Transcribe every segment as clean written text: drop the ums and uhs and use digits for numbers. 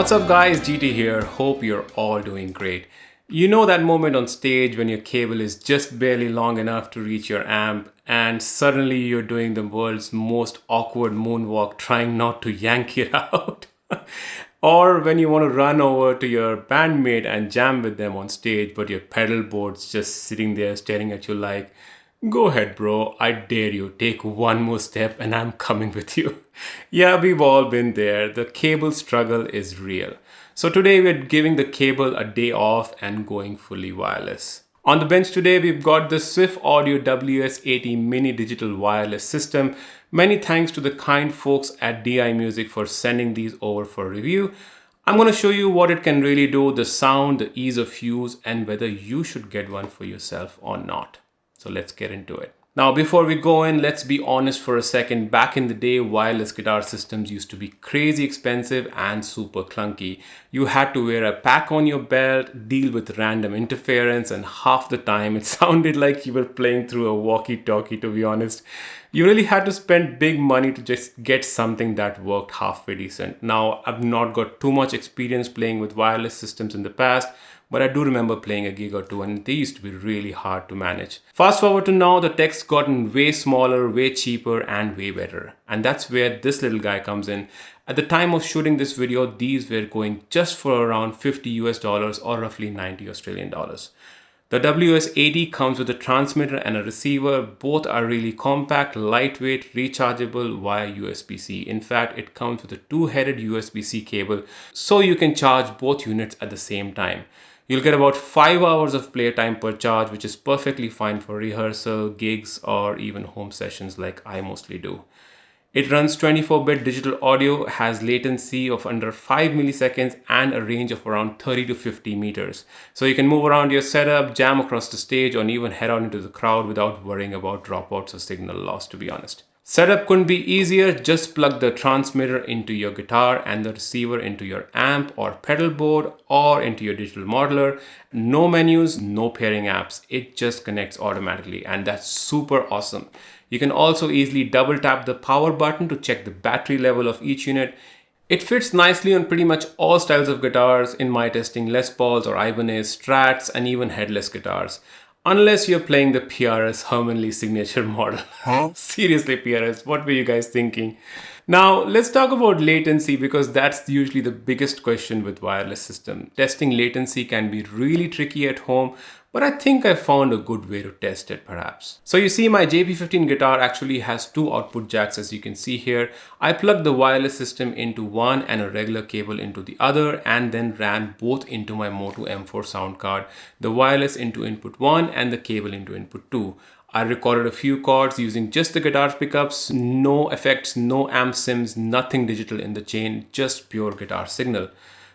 What's up guys, GT here. Hope you're all doing great. You know that moment on stage when your cable is just barely long enough to reach your amp and suddenly you're doing the world's most awkward moonwalk trying not to yank it out? Or when you want to run over to your bandmate and jam with them on stage but your pedal board's just sitting there staring at you like, go ahead, bro. I dare you. Take one more step and I'm coming with you. Yeah, we've all been there. The cable struggle is real. So today we're giving the cable a day off and going fully wireless. On the bench today, we've got the Swiff Audio WS80 mini digital wireless system. Many thanks to the kind folks at DI Music for sending these over for review. I'm going to show you what it can really do, the sound, the ease of use, and whether you should get one for yourself or not. So let's get into it. Now, before we go in, let's be honest for a second. Back in the day, wireless guitar systems used to be crazy expensive and super clunky. You had to wear a pack on your belt, deal with random interference, and half the time it sounded like you were playing through a walkie-talkie, to be honest. You really had to spend big money to just get something that worked halfway decent. Now, I've not got too much experience playing with wireless systems in the past, but I do remember playing a gig or two and they used to be really hard to manage. Fast forward to now, the tech's gotten way smaller, way cheaper, and way better. And that's where this little guy comes in. At the time of shooting this video, these were going just for around 50 US dollars or roughly 90 Australian dollars. The WS80 comes with a transmitter and a receiver. Both are really compact, lightweight, rechargeable via USB-C. In fact, it comes with a two-headed USB-C cable, so you can charge both units at the same time. You'll get about 5 hours of playtime per charge, which is perfectly fine for rehearsal, gigs, or even home sessions like I mostly do. It runs 24-bit digital audio, has latency of under 5 milliseconds and a range of around 30 to 50 meters. So you can move around your setup, jam across the stage, or even head out into the crowd without worrying about dropouts or signal loss, to be honest. Setup couldn't be easier. Just plug the transmitter into your guitar and the receiver into your amp or pedal board or into your digital modeler. No menus, no pairing apps. It just connects automatically, and that's super awesome. You can also easily double tap the power button to check the battery level of each unit. It fits nicely on pretty much all styles of guitars, in my testing Les Pauls or Ibanez, Strats, and even headless guitars. Unless you're playing the PRS Hermanly signature model. Seriously, PRS, what were you guys thinking? Now, let's talk about latency because that's usually the biggest question with wireless system. Testing latency can be really tricky at home, but I think I found a good way to test it perhaps. So you see my JP15 guitar actually has two output jacks, as you can see here. I plugged the wireless system into one and a regular cable into the other and then ran both into my MOTU M4 sound card, the wireless into input 1 and the cable into input 2. I recorded a few chords using just the guitar pickups, no effects, no amp sims, nothing digital in the chain, just pure guitar signal.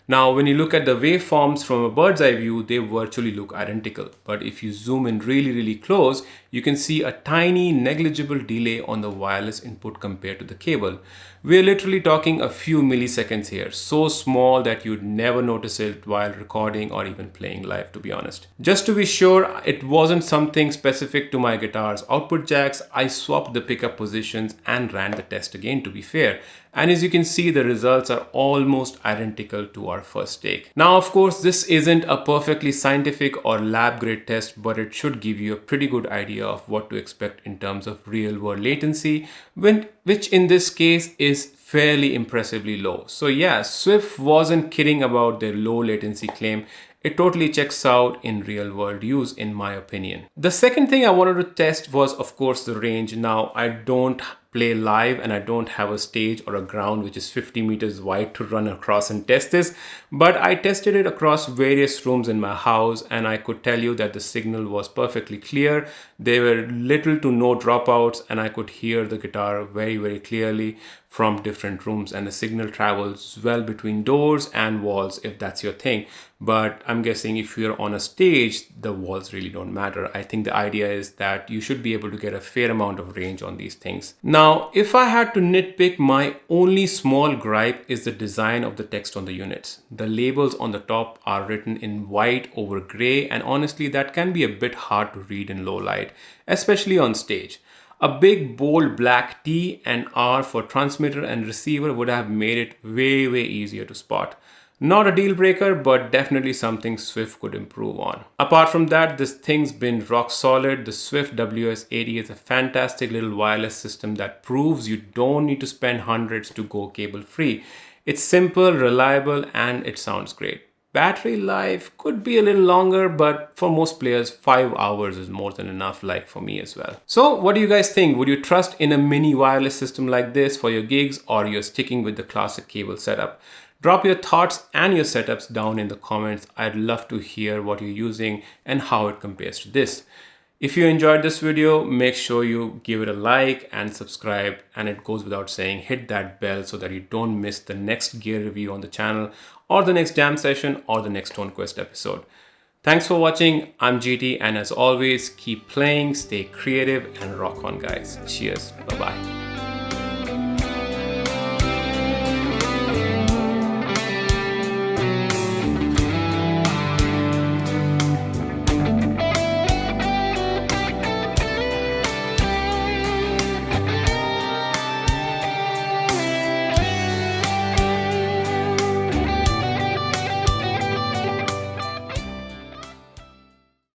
Now, when you look at the waveforms from a bird's eye view, they virtually look identical. But if you zoom in really close, you can see a tiny negligible delay on the wireless input compared to the cable. We're literally talking a few milliseconds here, so small that you'd never notice it while recording or even playing live, to be honest. Just to be sure it wasn't something specific to my guitar's output jacks, I swapped the pickup positions and ran the test again to be fair. And as you can see, the results are almost identical to our first take. Now, of course, this isn't a perfectly scientific or lab grade test, but it should give you a pretty good idea of what to expect in terms of real world latency, which in this case is fairly impressively low. So yeah, Swiff wasn't kidding about their low latency claim. It totally checks out in real world use, in my opinion. The second thing I wanted to test was, of course, the range. Now, I don't play live and I don't have a stage or a ground which is 50 meters wide to run across and test this, but I tested it across various rooms in my house and I could tell you that the signal was perfectly clear. There were little to no dropouts and I could hear the guitar very clearly from different rooms, and the signal travels well between doors and walls if that's your thing. But I'm guessing if you're on a stage, the walls really don't matter. I think the idea is that you should be able to get a fair amount of range on these things. Now, if I had to nitpick, my only small gripe is the design of the text on the units. The labels on the top are written in white over gray, and honestly, that can be a bit hard to read in low light, especially on stage. A big bold black T and R for transmitter and receiver would have made it way easier to spot. Not a deal breaker, but definitely something Swift could improve on. Apart from that, this thing's been rock solid. The Swift WS80 is a fantastic little wireless system that proves you don't need to spend hundreds to go cable free. It's simple, reliable, and it sounds great. Battery life could be a little longer, but for most players, 5 hours is more than enough, like for me as well. So what do you guys think? Would you trust in a mini wireless system like this for your gigs, or you're sticking with the classic cable setup? Drop your thoughts and your setups down in the comments. I'd love to hear what you're using and how it compares to this. If you enjoyed this video, make sure you give it a like and subscribe, and it goes without saying, hit that bell so that you don't miss the next gear review on the channel, or the next jam session, or the next Tone Quest episode. Thanks for watching. I'm GT, and as always, keep playing, stay creative, and rock on, guys. Cheers. Bye-bye.